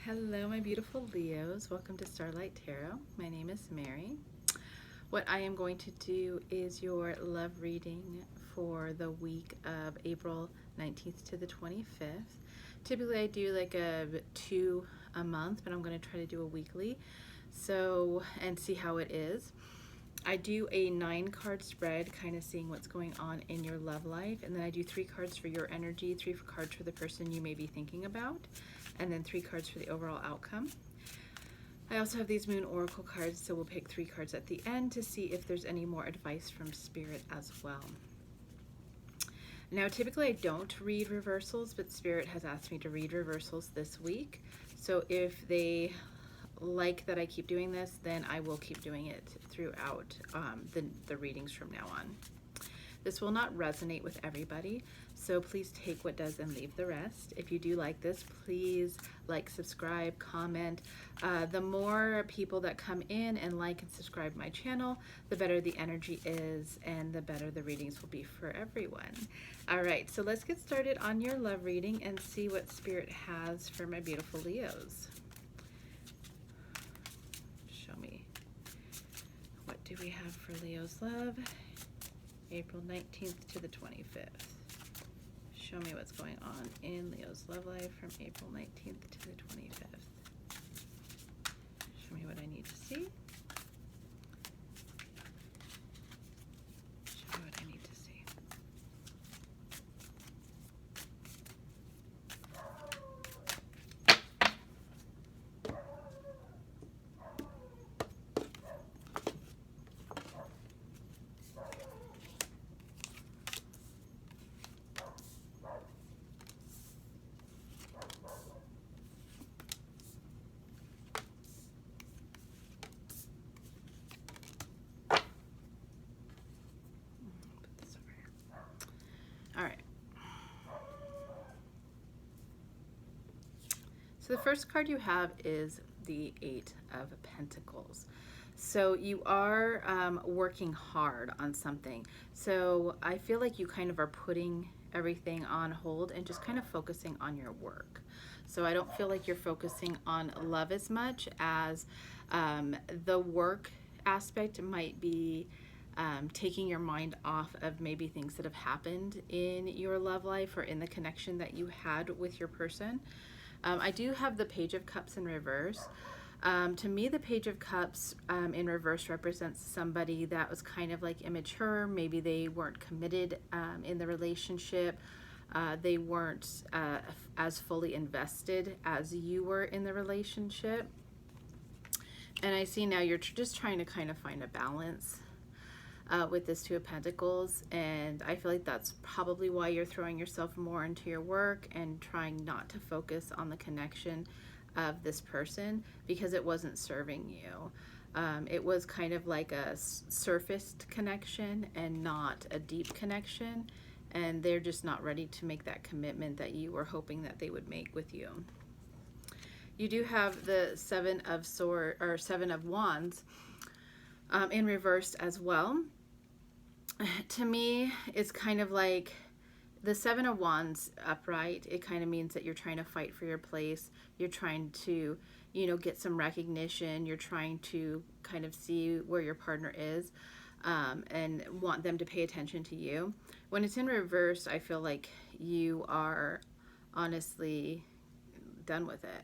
Hello, my beautiful Leos. Welcome to Starlight Tarot. My name is Mary. What I am going to do is your love reading for the week of April 19th to the 25th. Typically, I do like two a month, but I'm going to try to do a weekly. And see how it is. I do a 9-card spread, kind of seeing what's going on in your love life. And then I do 3 cards for your energy, 3 cards for the person you may be thinking about, and then 3 cards for the overall outcome. I also have these Moon Oracle cards, so we'll pick 3 cards at the end to see if there's any more advice from Spirit as well. Now, typically I don't read reversals, but Spirit has asked me to read reversals this week. So if they like that I keep doing this, then I will keep doing it throughout the readings from now on. This will not resonate with everybody, so please take what does and leave the rest. If you do like this, please like, subscribe, comment. The more people that come in and like and subscribe my channel, the better the energy is and the better the readings will be for everyone. All right, so let's get started on your love reading and see what Spirit has for my beautiful Leos. Show me, what do we have for Leo's love? April 19th to the 25th. Show me what's going on in Leo's love life from April 19th to the 25th. Show me what I need to see. Show me what I need to see. All right. So the first card you have is the 8 of Pentacles. So you are working hard on something. So I feel like you kind of are putting everything on hold and just kind of focusing on your work. So I don't feel like you're focusing on love as much as the work aspect might be taking your mind off of maybe things that have happened in your love life or in the connection that you had with your person. I do have the Page of Cups in reverse. To me, the Page of Cups in reverse represents somebody that was kind of like immature. Maybe they weren't committed in the relationship. They weren't as fully invested as you were in the relationship. And I see now you're just trying to kind of find a balance with this 2 of Pentacles, and I feel like that's probably why you're throwing yourself more into your work and trying not to focus on the connection of this person because it wasn't serving you. It was kind of like a surfaced connection and not a deep connection, and they're just not ready to make that commitment that you were hoping that they would make with you. You do have the 7 of Wands in reverse as well. To me, it's kind of like the 7 of Wands upright. It kind of means that you're trying to fight for your place. You're trying to, get some recognition. You're trying to kind of see where your partner is and want them to pay attention to you. When it's in reverse, I feel like you are honestly done with it.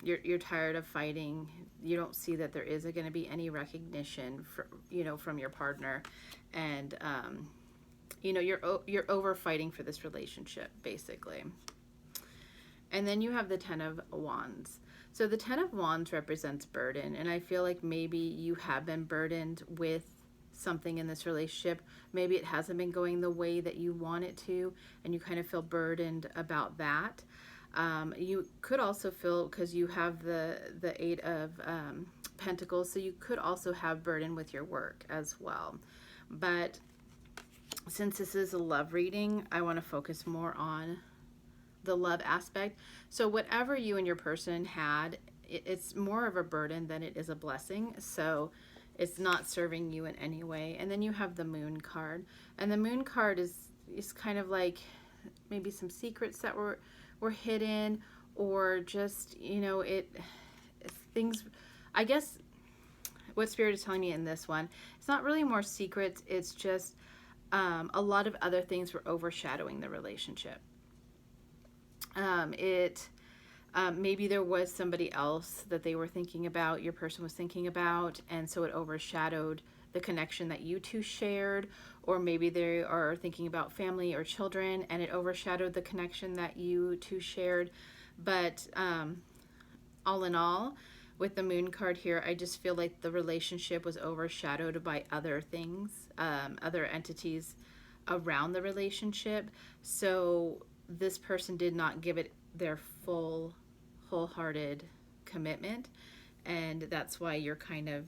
You're tired of fighting. You don't see that there is going to be any recognition from your partner, and you're over fighting for this relationship basically. And then you have the 10 of Wands. So the 10 of Wands represents burden, and I feel like maybe you have been burdened with something in this relationship. Maybe it hasn't been going the way that you want it to, and you kind of feel burdened about that. You could also feel, because you have the 8 of Pentacles, so you could also have burden with your work as well. But since this is a love reading, I want to focus more on the love aspect. So whatever you and your person had, it's more of a burden than it is a blessing. So it's not serving you in any way. And then you have the Moon card, and the Moon card is kind of like maybe some secrets that were hidden, or just, things, I guess what Spirit is telling me in this one, it's not really more secrets, it's just a lot of other things were overshadowing the relationship. Maybe there was somebody else that they were thinking about, your person was thinking about, and so it overshadowed the connection that you two shared. Or maybe they are thinking about family or children, and it overshadowed the connection that you two shared. But all in all, with the Moon card here, I just feel like the relationship was overshadowed by other things, other entities around the relationship. So this person did not give it their full, wholehearted commitment, and that's why you're kind of,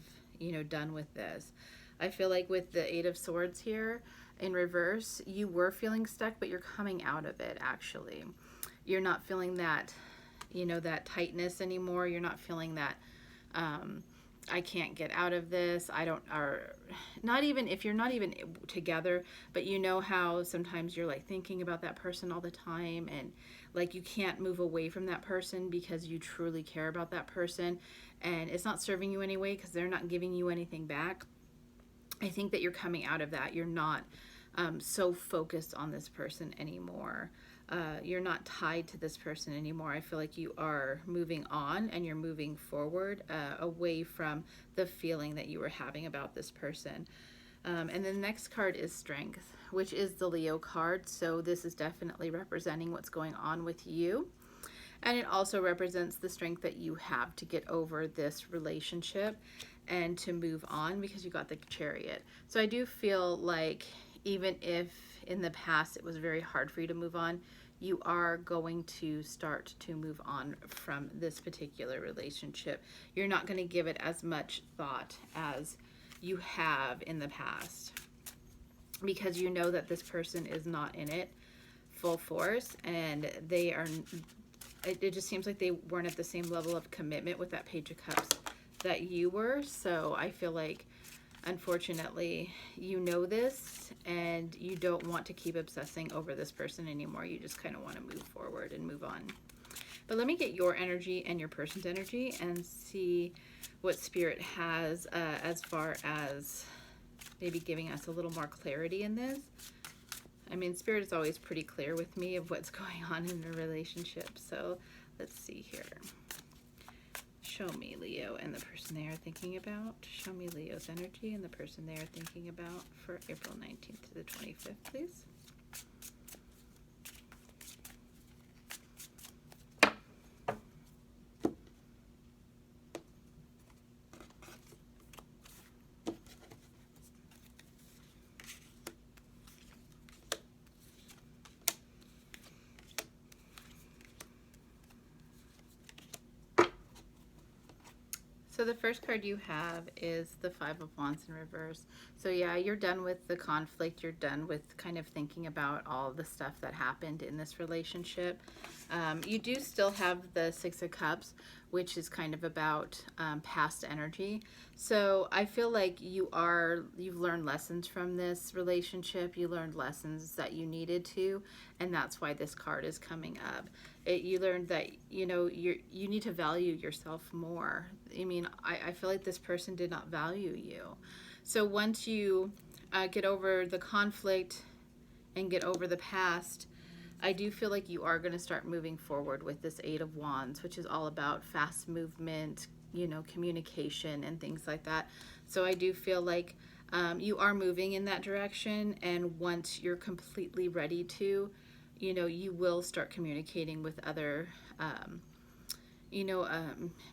done with this. I feel like with the Eight of Swords here in reverse, you were feeling stuck, but you're coming out of it, actually. You're not feeling that, that tightness anymore. You're not feeling that, I can't get out of this. Or not even if you're not even together, but you know how sometimes you're like thinking about that person all the time, and like you can't move away from that person because you truly care about that person, and it's not serving you anyway because they're not giving you anything back. I think that you're coming out of that. You're not so focused on this person anymore. You're not tied to this person anymore. I feel like you are moving on and you're moving forward away from the feeling that you were having about this person. And then the next card is Strength, which is the Leo card. So this is definitely representing what's going on with you. And it also represents the strength that you have to get over this relationship and to move on, because you got the Chariot. So I do feel like even if in the past it was very hard for you to move on, you are going to start to move on from this particular relationship. You're not going to give it as much thought as you have in the past, because you know that this person is not in it full force, and they are, it just seems like they weren't at the same level of commitment with that Page of Cups that you were. So I feel like, unfortunately, you know this and you don't want to keep obsessing over this person anymore. You just kind of want to move forward and move on. But let me get your energy and your person's energy and see what Spirit has as far as maybe giving us a little more clarity in this. I mean, Spirit is always pretty clear with me of what's going on in the relationship. So let's see here. Show me Leo and the person they are thinking about. Show me Leo's energy and the person they are thinking about for April 19th to the 25th, please. So the first card you have is the Five of Wands in reverse. So yeah, you're done with the conflict. You're done with kind of thinking about all the stuff that happened in this relationship. You do still have the Six of Cups, which is kind of about past energy. So I feel like you've learned lessons from this relationship. You learned lessons that you needed to, and that's why this card is coming up. You learned that, you need to value yourself more. I mean, I feel like this person did not value you. So once you get over the conflict and get over the past, I do feel like you are going to start moving forward with this Eight of Wands, which is all about fast movement, communication and things like that. So I do feel like you are moving in that direction, and once you're completely ready to, you will start communicating with other,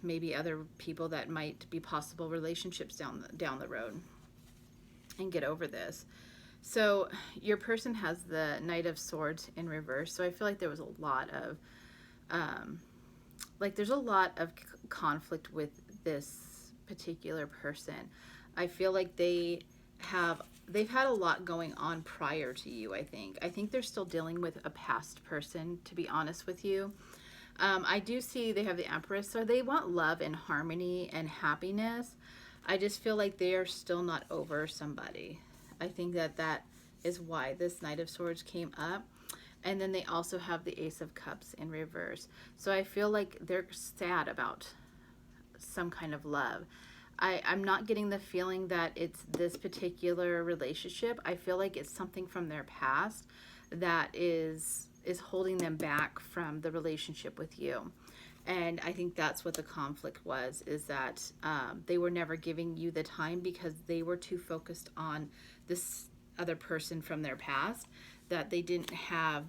maybe other people that might be possible relationships down the road, and get over this. So your person has the Knight of Swords in reverse. So I feel like there was a lot of, there's a lot of conflict with this particular person. I feel like they've had a lot going on prior to you, I think they're still dealing with a past person, to be honest with you. I do see they have the Empress, so they want love and harmony and happiness. I just feel like they are still not over somebody. I think that is why this Knight of Swords came up. And then they also have the Ace of Cups in reverse. So I feel like they're sad about some kind of love. I'm not getting the feeling that it's this particular relationship. I feel like it's something from their past that is holding them back from the relationship with you. And I think that's what the conflict was, is that they were never giving you the time because they were too focused on this other person from their past, that they didn't have,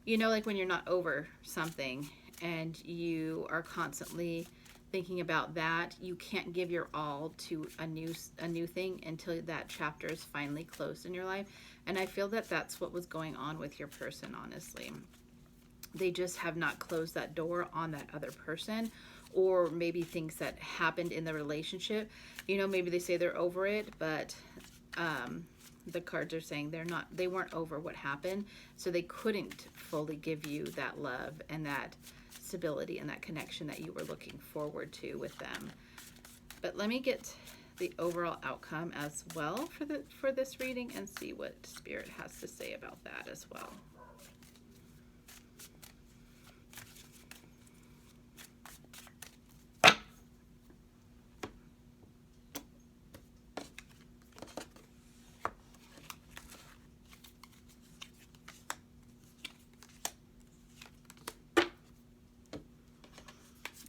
like when you're not over something and you are constantly thinking about that, you can't give your all to a new thing until that chapter is finally closed in your life. And I feel that that's what was going on with your person, honestly. They just have not closed that door on that other person, or maybe things that happened in the relationship. Maybe they say they're over it, but the cards are saying they weren't over what happened, so they couldn't fully give you that love and that stability and that connection that you were looking forward to with them. But let me get the overall outcome as well for this reading and see what Spirit has to say about that as well.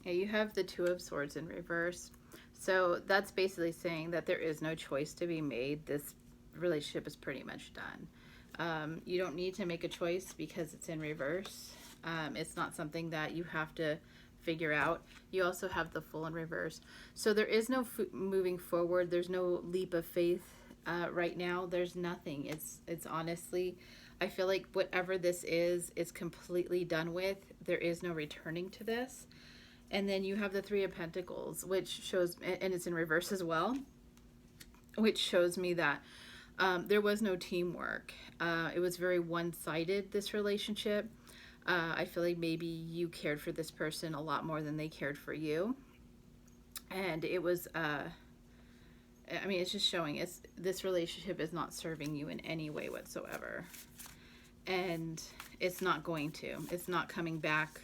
Yeah, you have the Two of Swords in reverse. So that's basically saying that there is no choice to be made. This relationship is pretty much done. You don't need to make a choice because it's in reverse. It's not something that you have to figure out. You also have the Fool in reverse. So there is no moving forward. There's no leap of faith right now. There's nothing. It's honestly, I feel like whatever this is completely done with. There is no returning to this. And then you have the Three of Pentacles, which shows, and it's in reverse as well, which shows me that there was no teamwork. It was very one-sided, this relationship. I feel like maybe you cared for this person a lot more than they cared for you. And it was, it's just showing this relationship is not serving you in any way whatsoever. And it's not going to. It's not coming back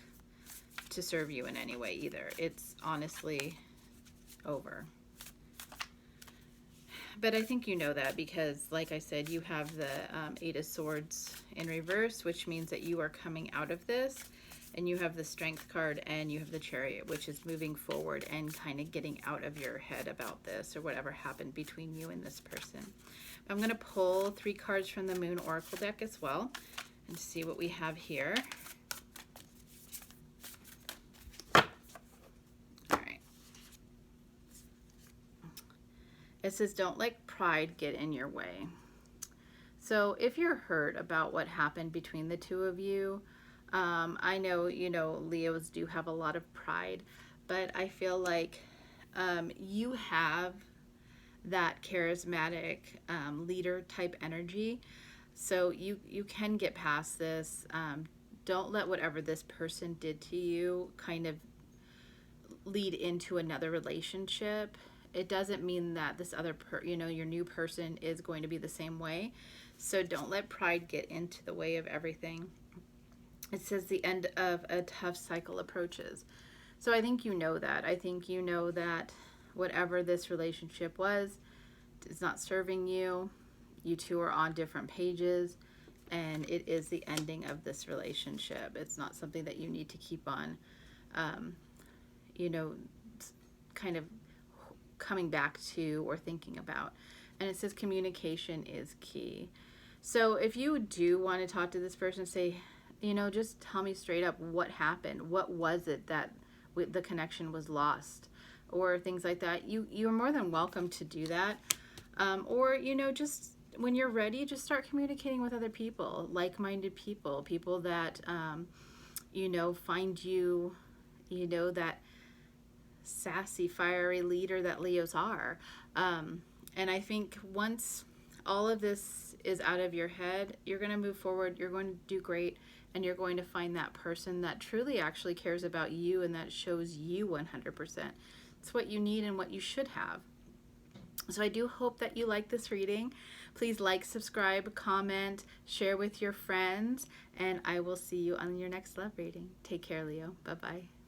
to serve you in any way either. It's honestly over. But I think you know that because, like I said, you have the Eight of Swords in reverse, which means that you are coming out of this, and you have the Strength card and you have the Chariot, which is moving forward and kind of getting out of your head about this or whatever happened between you and this person. I'm going to pull 3 cards from the Moon Oracle deck as well and see what we have here. It says, don't let pride get in your way. So if you're hurt about what happened between the two of you, I know, Leos do have a lot of pride, but I feel like you have that charismatic leader type energy. So you can get past this. Don't let whatever this person did to you kind of lead into another relationship. It doesn't mean that this other your new person is going to be the same way. So don't let pride get into the way of everything. It says the end of a tough cycle approaches. So I think you know that. I think you know that whatever this relationship was, is not serving you. You two are on different pages, and it is the ending of this relationship. It's not something that you need to keep on, kind of coming back to or thinking about. And it says communication is key. So if you do want to talk to this person, say, just tell me straight up what happened. What was it that the connection was lost, or things like that. You're more than welcome to do that. Or just when you're ready, just start communicating with other people, like-minded people that, find you, that sassy, fiery leader that Leos are. And I think once all of this is out of your head, you're going to move forward, you're going to do great, and you're going to find that person that truly actually cares about you and that shows you 100%. It's what you need and what you should have. So I do hope that you like this reading. Please like, subscribe, comment, share with your friends, and I will see you on your next love reading. Take care, Leo. Bye-bye.